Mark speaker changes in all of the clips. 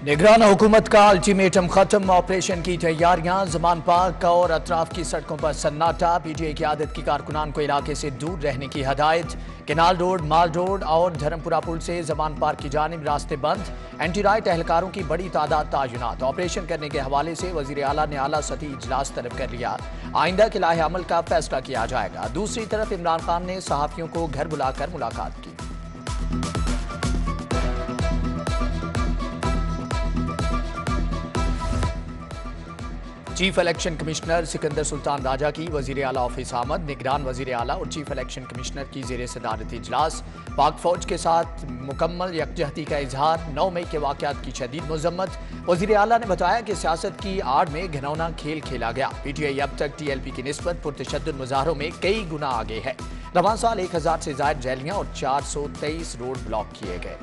Speaker 1: निगरान हुकूमत का अल्टीमेटम खत्म, ऑपरेशन की तैयारियां। जमान पार्क और अतराफ की सड़कों पर सन्नाटा। पीटीआई की आदत की कारकुनान को इलाके से दूर रहने की हदायत। केनाल रोड, माल रोड और धर्मपुरा पुल से जमान पार्क की जानिब रास्ते बंद। एंटी राइट एहलकारों की बड़ी तादाद तैनात। ऑपरेशन करने के हवाले से वजीर आला ने आला सतही इजलास तलब कर लिया। आइंदा के लाहे अमल का फैसला किया जाएगा। दूसरी तरफ इमरान खान ने सहाफियों को घर बुलाकर मुलाकात की। Chief election commissioner Sikandar Sultan Raja की वजीर आला ऑफिस आमद। निगरान वजीर आला और चीफ इलेक्शन कमिश्नर की जेर सदारत इजलास। पाक फौज के साथ मुकम्मल यकजहती का इजहार। 9 मई के वाकयात की शदीद मजम्मत। वजीर आला ने बताया कि सियासत की आड़ में घिनौना खेल खेला गया। पीटीआई अब तक TLP की निस्बत पुरतशद्दुद मुजाहरों में कई गुना आगे है। रवां साल 1000 से जायद रैलियां और 423 रोड ब्लॉक किए गए।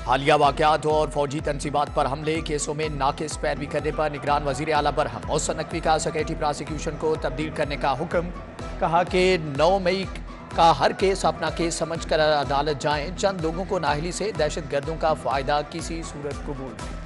Speaker 1: हालिया वाकयात और फौजी तनसीबात पर हमले केसों में नाकिस पैरवी करने पर निगरान वजीर आला बरहम। मोहसन नकवी का सेक्रेटरी प्रोसिक्यूशन को तब्दील करने का हुक्म। कहा कि 9 मई का हर केस अपना केस समझकर अदालत जाएं। चंद लोगों को नाहली से दहशत गर्दों का फायदा किसी सूरत कबूल नहीं।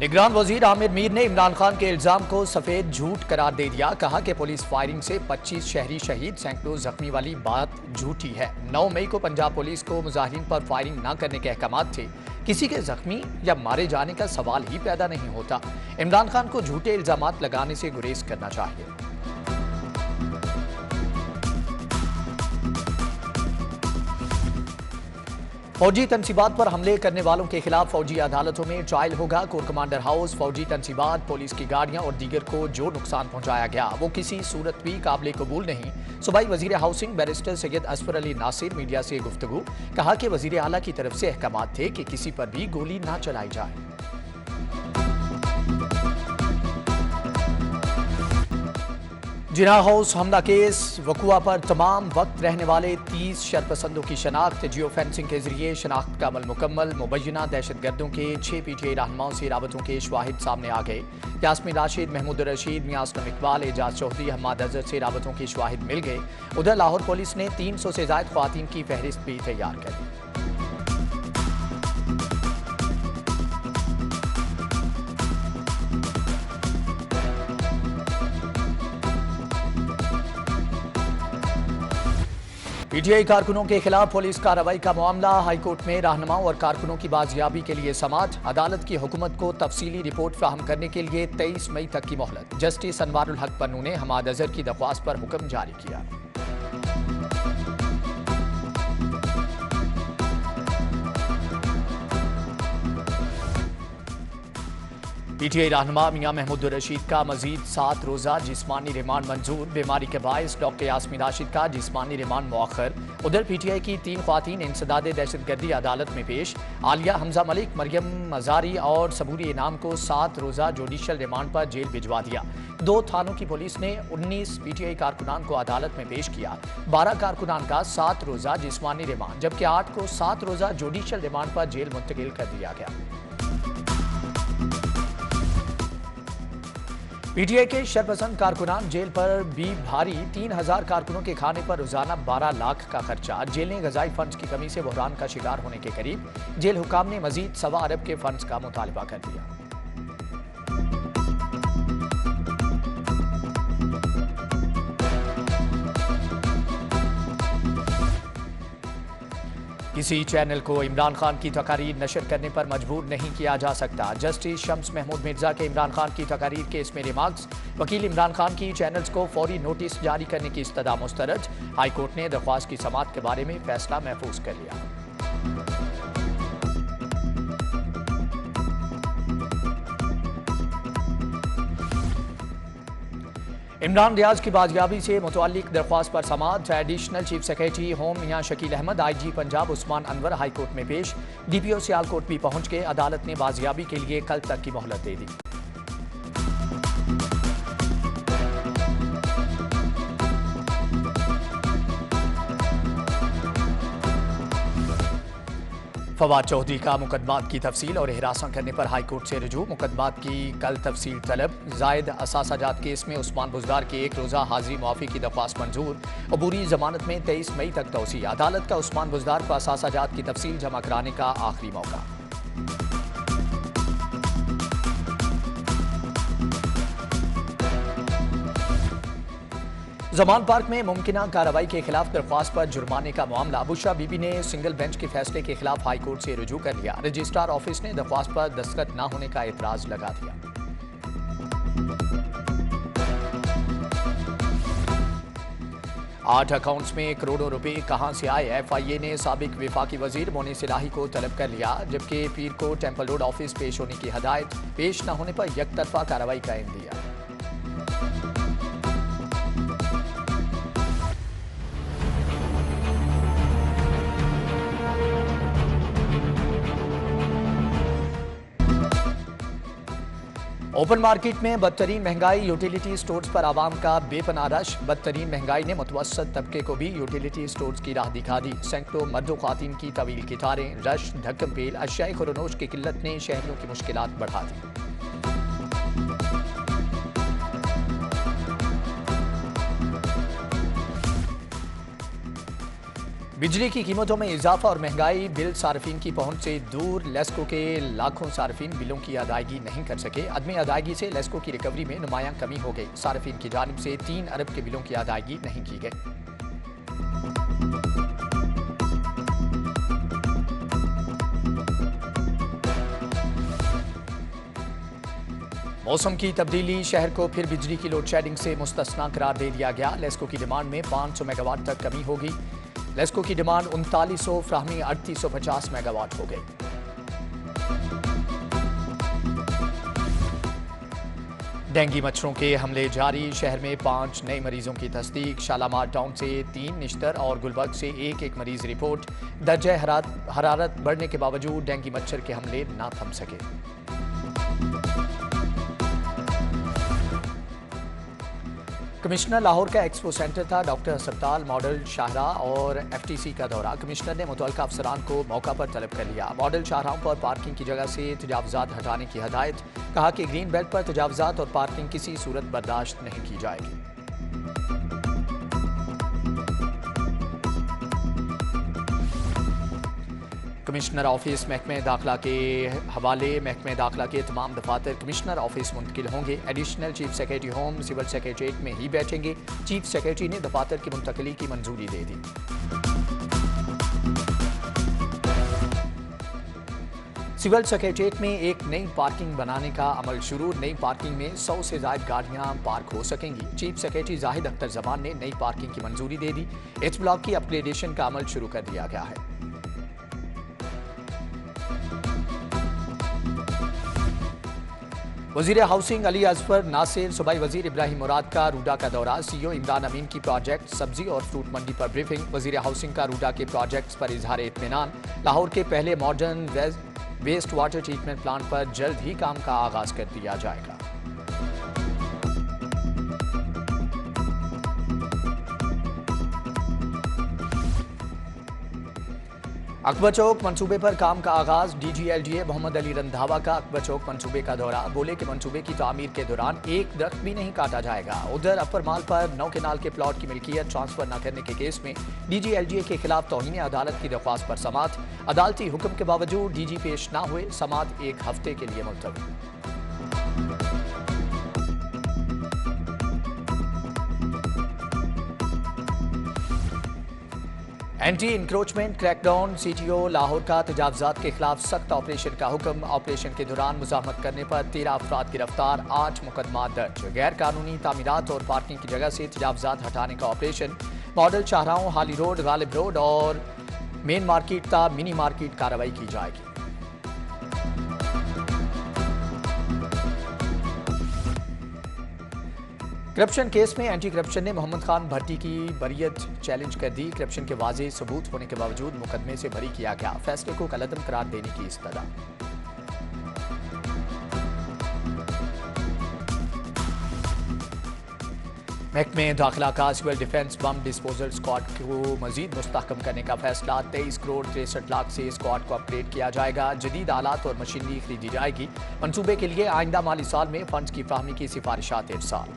Speaker 1: निगरान वजीर आमिर मीर ने इमरान खान के इल्जाम को सफेद झूठ करार दे दिया। कहा कि पुलिस फायरिंग से 25 शहरी शहीद, सैकड़ों जख्मी वाली बात झूठी है। 9 मई को पंजाब पुलिस को मुजाहिरीन पर फायरिंग न करने के अहकाम थे। किसी के जख्मी या मारे जाने का सवाल ही पैदा नहीं होता। इमरान खान को झूठे इल्जाम लगाने से गुरेज करना चाहिए। फौजी तनसीबात पर हमले करने वालों के खिलाफ फौजी अदालतों में ट्रायल होगा। कोर कमांडर हाउस, फौजी तनसीबात, पुलिस की गाड़ियां और दीगर को जो नुकसान पहुंचाया गया वो किसी सूरत भी काबिल कबूल नहीं। सूबाई वजीर housing barrister Syed Asfar Ali Nasir media से गुफ्तगू। कहा कि वजीर आला की तरफ से अहकाम थे कि किसी पर भी गोली ना चलाई जाए। जिना हाउस हमला केस वकुआ पर तमाम वक्त रहने वाले 30 शरपसंदों की शनाख्त। जियो फेंसिंग के जरिए शनाख्त का अमल मुकम्मल। मुबैना दहशत गर्दों के 6 PTI रहनुमाओं से राबतों के शवाहिद सामने आ गए। यास्मीन राशिद, महमूद रशीद, मियां असलम इकबाल, एजाज चौधरी, हम्माद अजहर से राबतों के शवाहिद मिल गए। उधर लाहौर पुलिस ने 300 से ज्यादा ख्वातीन की फहरिस्त भी तैयार कर दी। पीटीआई कारकुनों के खिलाफ पुलिस कार्रवाई का मामला। हाईकोर्ट में रहनुमाओं और कारकुनों की बाजियाबी के लिए समाअत। अदालत की हुकूमत को तफसीली रिपोर्ट फराहम करने के लिए 23 मई तक की मोहलत। जस्टिस अनवारुल हक पन्नू ने हम्माद अजहर की दरख्वास्त पर हुक्म जारी किया। पीटीआई रहनुमा मियां महमूद रशीद का मजीद 7 रोजा जिस्मानी रिमांड मंजूर। बीमारी के बायस डॉक्टर यास्मीन राशिद का जिस्मानी रिमांड मुअख्खर। उधर पीटीआई की 3 ख्वातीन इंसदाद दहशतगर्दी अदालत में पेश। आलिया, हमजा मलिक, मरियम मजारी और सबूरी इनाम को 7 रोजा जुडिशल रिमांड पर जेल भिजवा दिया। 2 थानों की पुलिस ने 19 पीटीआई कारकुनान को अदालत में पेश किया। 12 कारकुनान का 7 रोजा जिस्मानी रिमांड जबकि 8 को 7 रोजा जुडिशल रिमांड पर जेल मुंतकिल कर दिया गया। पीटीआई के शरपसंद कारकुनान जेल पर भी भारी। 3000 कारकुनों के खाने पर रोजाना 12 लाख का खर्चा। जेल ने गजाई फंड्स की कमी से बहरान का शिकार होने के करीब। जेल हुकाम ने मजीद 1.25 अरब के फंड्स का मुतालबा कर दिया। किसी चैनल को इमरान खान की तकारीर नशर करने पर मजबूर नहीं किया जा सकता। जस्टिस शम्स महमूद मिर्जा के इमरान खान की तकारीर केस में रिमार्क्स। वकील इमरान खान की चैनल्स को फौरी नोटिस जारी करने की इस्तदा मुस्तरद। हाईकोर्ट ने दरख्वास्त की समाअत के बारे में फैसला महफूज कर लिया। इमरान रियाज की बाजियाबी से मुतअल्लिक दरख्वास्त पर समाअत। एडिशनल चीफ सेक्रेटरी होम मियां शकील अहमद, IG पंजाब उस्मान अनवर हाईकोर्ट में पेश। DPO सियालकोट भी पहुंच गए। अदालत ने बाजियाबी के लिए कल तक की मोहलत दे दी। फवाद चौधरी का मुकदमात की तफसील और हिरासत करने पर हाईकोर्ट से रुजू। मुकदमात की कल तफसील तलब। जायद असासाजात केस में उस्मान बुजदार की एक रोज़ा हाजिरी मुआफ़ी की दरख्वास्त मंजूर। अबूरी जमानत में 23 मई तक तौसी। अदालत का उस्मान बुजदार को असासाजात की तफसील जमा कराने का आखिरी मौका। जमान पार्क में मुमकिना कार्रवाई के खिलाफ दरख्वास्त पर जुर्माने का मामला। बुशरा बीबी ने सिंगल बेंच के फैसले के खिलाफ हाईकोर्ट से रुजू कर लिया। रजिस्ट्रार ऑफिस ने दरख्वास्त पर दस्तखत न होने का एतराज लगा दिया। आठ अकाउंट्स में करोड़ों रुपए कहां से आए? FIA ने साबिक विफाकी वजीर मोनिस इलाही को तलब कर लिया, जबकि पीर को टेम्पल रोड ऑफिस पेश होने की हदायत। पेश न होने पर यकतरफा कार्रवाई का इन दिया। ओपन मार्केट में बदतरीन महंगाई। यूटिलिटी स्टोर्स पर आवाम का बेपनाह रश। बदतरीन महंगाई ने मुतवस्सत तबके को भी यूटिलिटी स्टोर्स की राह दिखा दी। सैकड़ों मर्द ख्वातीन की तवील कितारें, रश, धक्कम पेल, अशियाए खुरनोश की किल्लत ने शहरियों की मुश्किलात बढ़ा दी। बिजली की कीमतों में इजाफा और महंगाई बिल सार्फिन की पहुंच से दूर। लेस्को के लाखों सार्फिन बिलों की अदायगी नहीं कर सके। अदमी अदायगी से लेस्को की रिकवरी में नुमायां कमी हो गई। सार्फिन की जानिब से 3 अरब के बिलों की अदायगी नहीं की गई। मौसम की तब्दीली, शहर को फिर बिजली की लोड शेडिंग से मुस्तस्ना करार दे दिया गया। लेस्को की डिमांड में 500 मेगावाट तक कमी होगी। लेस्को की डिमांड 3900, फ्राहमी 3850 मेगावाट हो गई। डेंगू मच्छरों के हमले जारी। शहर में 5 नए मरीजों की तस्दीक। शालामार टाउन से 3 निश्तर और गुलबर्ग से एक मरीज रिपोर्ट। दर्जा हरारत बढ़ने के बावजूद डेंगू मच्छर के हमले ना थम सके। कमिश्नर लाहौर का एक्सपो सेंटर था। डॉक्टर अस्पताल, मॉडल शाहराह और FTC का दौरा। कमिश्नर ने मुतल्लिका अफसरान को मौका पर तलब कर लिया। मॉडल शाहराहों पर पार्किंग की जगह से तजावुजात हटाने की हदायत। कहा कि ग्रीन बेल्ट पर तजावुजात और पार्किंग किसी सूरत बर्दाश्त नहीं की जाएगी। कमिश्नर ऑफिस महकमे दाखिला के हवाले। महकमे दाखिला के तमाम दफातर कमिश्नर ऑफिस मुंतकिल होंगे। Additional chief secretary home civil secretariat में ही बैठेंगे। चीफ सेक्रेटरी ने दफातर की मुंतकली की मंजूरी दे दी। सिविल सेक्रेटरीट में एक नई पार्किंग बनाने का अमल शुरू। नई पार्किंग में 100 से ज्यादा गाड़ियां पार्क हो सकेंगी। चीफ सेक्रेटरी जाहिद अख्तर जमान ने नई पार्किंग की मंजूरी दे दी। एच ब्लॉक की अपग्रेडेशन का अमल शुरू कर दिया गया है। वजीर हाउसिंग अली अजफर नासिर, सूबाई वजीर इब्राहिम मुराद का रूडा का दौरा। CEO इमरान अमीन की प्रोजेक्ट सब्जी और फ्रूट मंडी पर ब्रीफिंग। वजीर हाउसिंग का रूडा के प्रोजेक्ट्स पर इजहार इत्मीनान। लाहौर के पहले modern waste water treatment plant पर जल्द ही काम का आगाज कर दिया जाएगा। अकबर चौक मंसूबे पर काम का आगाज। DG/LGA मोहम्मद अली रंधावा का अकबर चौक मंसूबे का दौरा। बोले कि मंसूबे की तामीर के दौरान एक दरख्त भी नहीं काटा जाएगा। उधर अपर माल पर 9 केनाल के प्लॉट की मिल्कियत ट्रांसफर न करने के केस में DG/LGA के खिलाफ तौहीन अदालत की दरख्वास्त पर समात। अदालती हुक्म के बावजूद DG पेश न हुए। समात 1 हफ्ते के लिए मुलतवी। Anti encroachment crackdown. CTO Lahore का तजावुजात के खिलाफ सख्त ऑपरेशन का हुक्म। ऑपरेशन के दौरान मुज़ाहमत करने पर 13 अफराद गिरफ्तार। 8 मुकदमा दर्ज। गैर कानूनी तामीरात और पार्किंग की जगह से तजावुजात हटाने का ऑपरेशन। मॉडल शाहराहों, हाली रोड, गालिब रोड और मेन मार्केट का मिनी मार्केट कार्रवाई की जाएगी। करप्शन केस में एंटी करप्शन ने मोहम्मद खान भट्टी की बरियत चैलेंज कर दी। करप्शन के वाज़ेह सबूत होने के बावजूद मुकदमे से बरी किया गया। फैसले को कलअदम करार देने की इस्तदा। महकमे दाखिला का civil defence bomb disposal squad को मजीद मुस्तहकम करने का फैसला। 23 करोड़ 63 लाख से स्क्वाड को अपग्रेड किया जाएगा। जदीद आलात और मशीनरी खरीदी जाएगी। मनसूबे के लिए आइंदा माली साल में फंड्स की फराहमी की सिफारिशात इरसाल।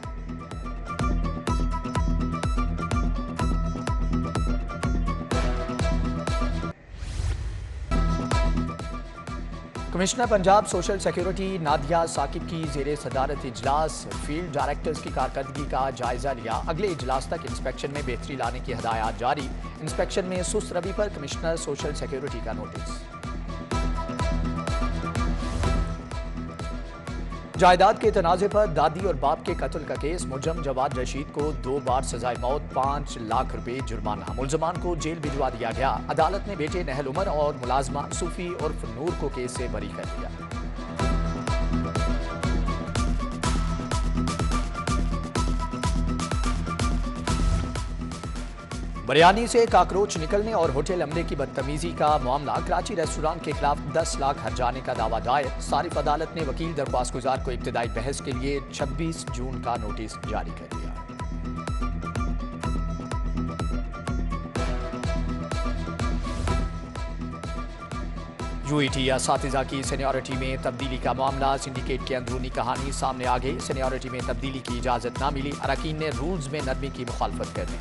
Speaker 1: Commissioner Punjab social security Nadia Saqib की जेर सदारत इजलास फील्ड डायरेक्टर्स की कारकर्दगी का जायजा लिया। अगले इजलास तक इंस्पेक्शन में बेहतरी लाने की हदायत जारी। इंस्पेक्शन में सुस्त रवि पर कमिश्नर सोशल सिक्योरिटी का नोटिस। जायदाद के तनाजे पर दादी और बाप के कत्ल का केस। मुलजम जवाद रशीद को 2 बार सजाए मौत, 5 लाख रुपए जुर्माना। मुलजमान को जेल भिजवा दिया गया। अदालत ने बेटे नहल उमर और मुलाजमा सूफी उर्फ नूर को केस से बरी कर दिया। बिरयानी से काकरोच निकलने और होटल अमले की बदतमीजी का मामला। कराची रेस्टोरेंट के खिलाफ 10 लाख हर्जाने का दावा दायर। सारिफ अदालत ने वकील दरख्वास्त गुजार को इब्तदाई बहस के लिए 26 जून का नोटिस जारी कर दिया। यूईटी असातिज़ा की सीनियरिटी में तब्दीली का मामला। सिंडिकेट की अंदरूनी कहानी सामने आ गई। सीनियरिटी में तब्दीली की इजाजत न मिली। अरकान ने रूल्स में नरमी की मुखालफत कर दी।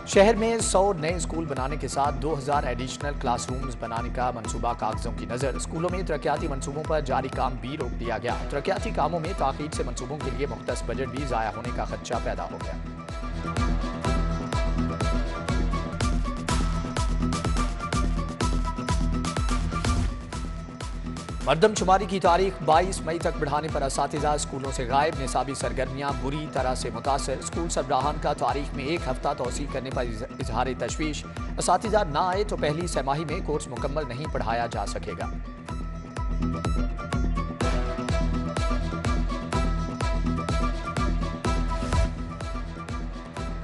Speaker 1: शहर में 100 नए स्कूल बनाने के साथ 2000 एडिशनल क्लासरूम्स बनाने का मंसूबा कागजों की नजर। स्कूलों में तरक्याती मंसूबों पर जारी काम भी रोक दिया गया। तरक्याती कामों में ताखीर से मंसूबों के लिए मुख्तस बजट भी जाया होने का खदशा पैदा हो गया। मरदमशुमारी की तारीख 22 मई तक बढ़ाने पर असातिज़ा स्कूलों से गायब। निसाबी सरगर्मियां बुरी तरह से मुतासर। स्कूल सरबराहान का तारीख में 1 हफ्ता तौसीह करने पर इजहार तशवीश। असातिज़ा ना आए तो पहली सहमाही में कोर्स मुकम्मल नहीं पढ़ाया जा सकेगा।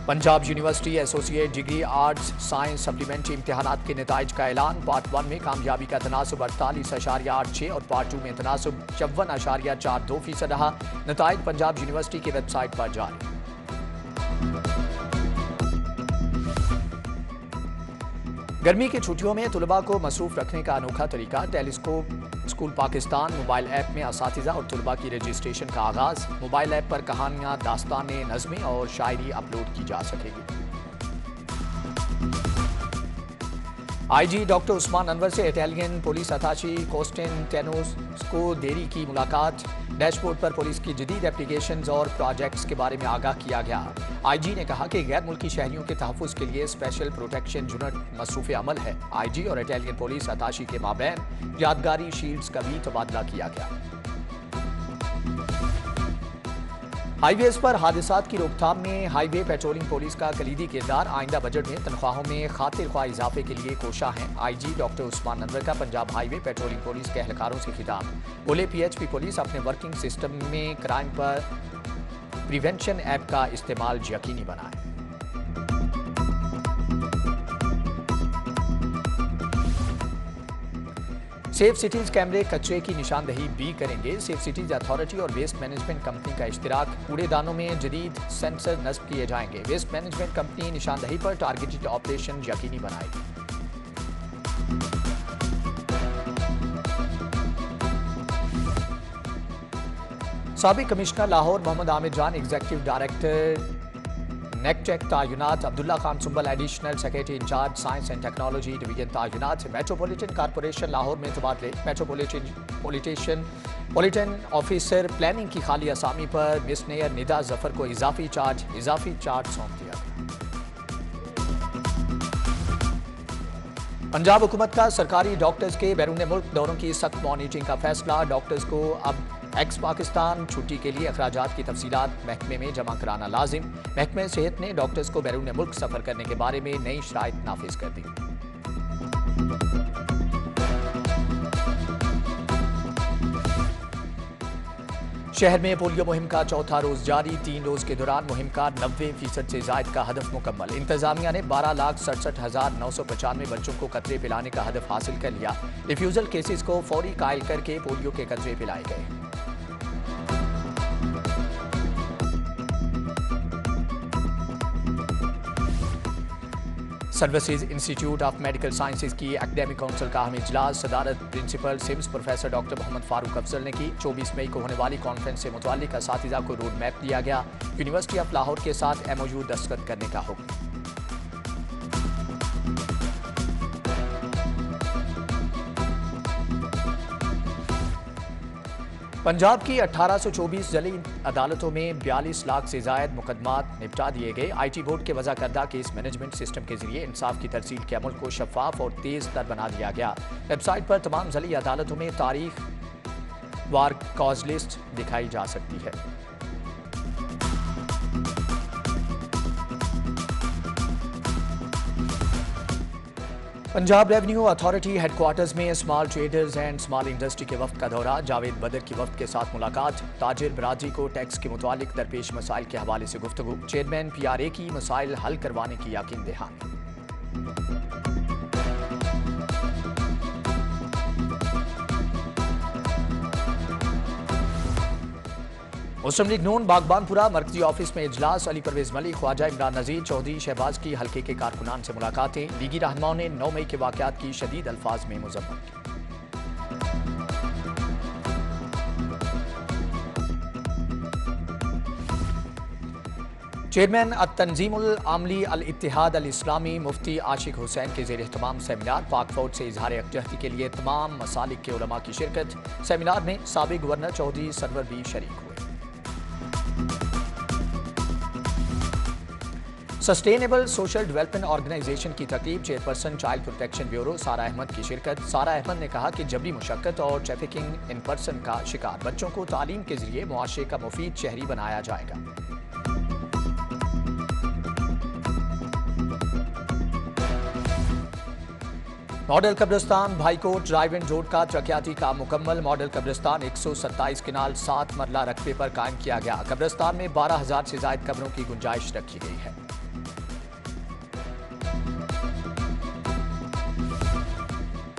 Speaker 1: Punjab university associate degree arts science supplementary इम्तिहानात के नताइज का ऐलान। पार्ट 1 में कामयाबी का तनासुब 48.86 और पार्ट 2 में तनासुब 54.42% रहा। नताइज पंजाब यूनिवर्सिटी की वेबसाइट पर जारी। गर्मी की छुट्टियों में तुलबा को मसरूफ रखने का अनोखा तरीका। Telescope school Pakistan mobile app में असातिज़ा और तुलबा की रजिस्ट्रेशन का आगाज। मोबाइल ऐप पर कहानियां, दास्तानें, नज़में और शायरी अपलोड की जा सकेगी। आईजी डॉक्टर उस्मान अनवर से इटालियन पुलिस अताशी कॉस्टेंटेनोस को देरी की मुलाकात। डैशबोर्ड पर पुलिस की जदीद एप्लीकेशंस और प्रोजेक्ट्स के बारे में आगाह किया गया। आईजी ने कहा कि गैर मुल्की शहरियों के तहफ़्फ़ुज़ के लिए स्पेशल प्रोटेक्शन यूनिट मसरूफ़ अमल है। आईजी और इटालियन पुलिस अताशी के माबैन यादगारी शील्ड्स का भी तबादला किया गया। हाईवेज पर हादसात की रोकथाम में हाईवे पेट्रोलिंग पुलिस का कलीदी किरदार। आइंदा बजट में तनख्वाहों में खातिर ख्वाह इजाफे के लिए कोशा है। आईजी डॉक्टर उस्मान अनवर का पंजाब हाईवे पेट्रोलिंग पुलिस के एहलकारों से खिताब। बोले पीएचपी पुलिस अपने वर्किंग सिस्टम में क्राइम पर प्रिवेंशन ऐप का इस्तेमाल यकीनी बनाए। सेफ सिटीज कैमरे कचरे की निशानदही भी करेंगे। सेफ सिटीज अथॉरिटी और वेस्ट मैनेजमेंट कंपनी का इश्तिराक। कूड़ेदानों में जदीद सेंसर नस्ब किए जाएंगे। वेस्ट मैनेजमेंट कंपनी निशानदही पर टारगेटेड ऑपरेशन यकीनी बनाएगी। साबिक commissioner Lahore Mohammad Amir Jan executive director नेकटेक तायुनात। Abdullah Khan Sumbal additional secretary incharge science and technology division तायुनात। मेट्रोपॉलिटन कॉरपोरेशन लाहौर में तबादले। मेट्रोपॉलिटन ऑफिसर प्लानिंग की खाली असामी पर मिस मेयर निदा जफर को इजाफी चार्ज सौंप दिया। पंजाब हुकूमत का सरकारी डॉक्टर्स के बैरून मुल्क दौरों की सख्त मॉनिटरिंग का फैसला। डॉक्टर्स को अब एक्स पाकिस्तान छुट्टी के लिए अखराजात की तफसीलात महकमे में जमा कराना लाजिम। महकमे सेहत ने डॉक्टर्स को बैरून मुल्क सफर करने के बारे में नई शराइत नाफिज कर दी। शहर में पोलियो मुहिम का चौथा रोज जारी। 3 रोज के दौरान मुहिम का 90% से जायद का हदफ मुकम्मल। इंतजामिया ने 12,67,995 बच्चों को कतरे पिलाने का हदफ हासिल कर लिया। रिफ्यूजल केसेस को फौरी कायल करके पोलियो के कतरे पिलाए गए। Services institute of medical sciences की एकेडमिक काउंसिल का अहम इजलास सदारत principal SIMS professor doctor Mohammad Farooq Afzal ने की। 24 मई को होने वाली कॉन्फ्रेंस से मुताल्लिक असातिज़ा को रोड मैप दिया गया। यूनिवर्सिटी ऑफ लाहौर के साथ MOU दस्तखत करने का हुक्म। पंजाब की 1824 जिली अदालतों में 42 लाख से जायद मुकदमात निपटा दिए गए। IT बोर्ड के वज़ा करदा केस मैनेजमेंट सिस्टम के जरिए इंसाफ की तरसील के अमल को शफाफ और तेज तर बना दिया गया। वेबसाइट पर तमाम जिली अदालतों में तारीख वार कॉज लिस्ट दिखाई जा सकती है। पंजाब रेवेन्यू अथॉरिटी हेडक्वार्टर्स में small traders and small industry के वफ्द का दौरा। जावेद बदर की वफ्द के साथ मुलाकात। ताजिर बरादरी को टैक्स के मुतालिक दरपेश मसाइल के हवाले से गुफ्तगू। चेयरमैन PRA की मसाइल हल करवाने की यकीन दहानी। मुस्लिम लीग नून बागबानपुरा मरकजी ऑफिस में इजलास। अली परवेज मलिक, ख्वाजा इमरान नजीर, चौधरी शहबाज की हल्के के कारकुनान से मुलाकातें। लीगी रहनुमाओं ने 9 मई के वाकयात की शदीद अल्फाज में मजम्मत की। चेयरमैन तंजीमुल आमली अल इत्तिहाद अल इस्लामी मुफ्ती आशिक हुसैन के ज़ेर एहतमाम सेमिनार। पाक फौज से इजहार यकजहती के लिए तमाम मसालिक के उलमा की शिरकत। सेमिनार में साबिक गवर्नर चौधरी सरवर भी शरीक हुए। सस्टेनेबल सोशल डेवलपमेंट ऑर्गेनाइजेशन की तकरीब। चेयरपर्सन चाइल्ड प्रोटेक्शन ब्यूरो सारा अहमद की शिरकत। सारा अहमद ने कहा कि जबरी मुशक्कत और ट्रैफिकिंग इन पर्सन का शिकार बच्चों को तालीम के जरिए मुआशरे का मुफीद शहरी बनाया जाएगा। मॉडल कब्रिस्तान भाईकोट ड्राइव इन रोड का तरक्याती काम मुकम्मल। मॉडल कब्रिस्तान 127 किनाल 7 मरला रकबे पर कायम किया गया। कब्रिस्तान में 12,000 से ज्यादा कब्रों की गुंजाइश रखी गई है।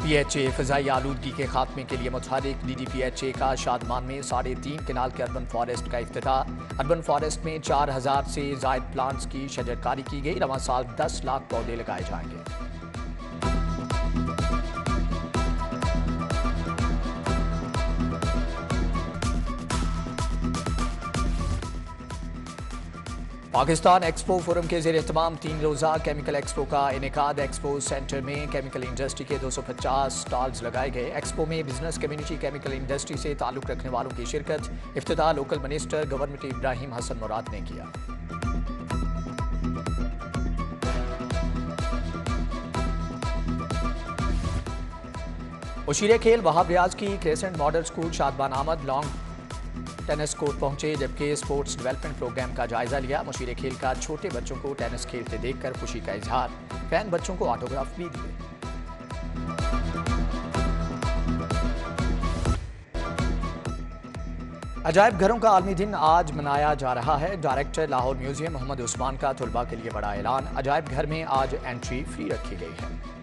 Speaker 1: PHA फ़िज़ाई आलूदगी के खात्मे के लिए मुतहरिक। DDPHA का शादमान में 3.5 किनाल के अर्बन फॉरेस्ट का इफ्तिताह। अर्बन फॉरेस्ट में 4,000 से जायद प्लांट्स की शजरकारी की गई। रवां साल 10 लाख पौधे लगाए जाएंगे। पाकिस्तान एक्सपो फोरम के ज़ेर एहतमाम 3 रोज़ा केमिकल एक्सपो का इनेकाद। एक्सपो सेंटर में केमिकल इंडस्ट्री के 250 स्टॉल्स लगाए गए। एक्सपो में बिजनेस कम्युनिटी केमिकल इंडस्ट्री से ताल्लुक़ रखने वालों की शिरकत। इफ्तिताह local minister government Ibrahim Hassan Murad ने किया। मुशीर खेल वहाब रियाज की क्रेसेंट मॉडल स्कूल शादबान आमद लॉन्ग टेनिस कोर्ट पहुंचे, जबकि स्पोर्ट्स डेवलपमेंट प्रोग्राम का जायजा लिया। मुशीर खेल का छोटे बच्चों को टेनिस खेलते देखकर खुशी का इजहार। फैन बच्चों को ऑटोग्राफ भी दिए। अजायब घरों का आलमी दिन आज मनाया जा रहा है। डायरेक्टर लाहौर म्यूजियम मोहम्मद उस्मान का तलबा के लिए बड़ा ऐलान। अजायब घर में आज एंट्री फ्री रखी गई है।